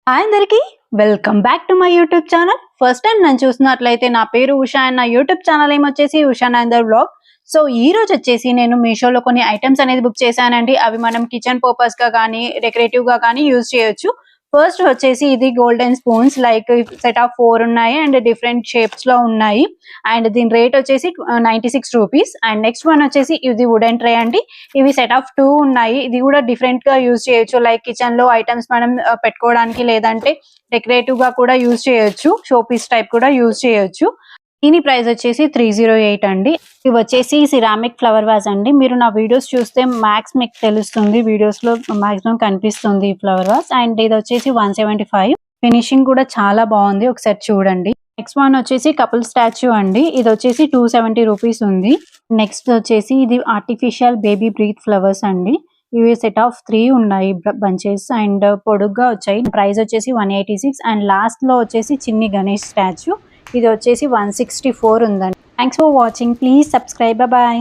Hi అందరికి welcome back to my YouTube channel. First time నన్ను చూస్తున్నట్లయితే నా పేరు ఉషా అండ్ నా యూట్యూబ్ ఛానల్ ఏమొచ్చేసి ఉషా నాందర్ వ్లాగ్. సో ఈ రోజు వచ్చేసి నేను మీషోలో కొన్ని ఐటమ్స్ అనేది బుక్ చేశానండి. అవి మనం కిచెన్ పర్పస్ గా కానీ డెకరేటివ్ గా కానీ యూజ్ చేయొచ్చు. ఫస్ట్ వచ్చేసి ఇది golden spoons like set of 4 ఉన్నాయి అండ్ డిఫరెంట్ షేప్స్ లో ఉన్నాయి అండ్ దీని రేట్ వచ్చేసి 96 రూపీస్. అండ్ నెక్స్ట్ వన్ వచ్చేసి ఇది వుడెన్ ట్రే అండి. ఇవి సెట్ ఆఫ్ 2 ఉన్నాయి. ఇది కూడా డిఫరెంట్ గా యూజ్ చేయొచ్చు, లైక్ కిచెన్ లో ఐటమ్స్ మనం పెట్టుకోవడానికి లేదంటే డెకరేటివ్ గా కూడా యూజ్ చేయొచ్చు, షో పీస్ టైప్ కూడా యూజ్ చేయొచ్చు. దీని ప్రైస్ వచ్చేసి 308 అండి. ఇవి వచ్చేసి సిరామిక్ ఫ్లవర్ వాజ్ అండి. మీరు నా వీడియోస్ చూస్తే మ్యాక్స్ మీకు తెలుస్తుంది, వీడియోస్ లో మాక్సిమం కనిపిస్తుంది ఈ ఫ్లవర్ వాజ్. అండ్ ఇది వచ్చేసి 175. ఫినిషింగ్ కూడా చాలా బాగుంది, ఒకసారి చూడండి. నెక్స్ట్ వన్ వచ్చేసి కపుల్ స్టాచ్యూ అండి. ఇది వచ్చేసి 270 రూపీస్ ఉంది. నెక్స్ట్ వచ్చేసి ఇది ఆర్టిఫిషియల్ బేబీ బ్రీత్ ఫ్లవర్స్ అండి. ఇవి సెట్ ఆఫ్ 3 ఉన్నాయి బంచెస్ అండ్ పొడుగ్గా వచ్చాయి. ప్రైస్ వచ్చేసి 186. అండ్ లాస్ట్ లో వచ్చేసి చిన్ని గణేష్ స్టాచ్యూ. ఇది వచ్చేసి 164 ఉందండి. Thanks for watching. Please subscribe. Bye.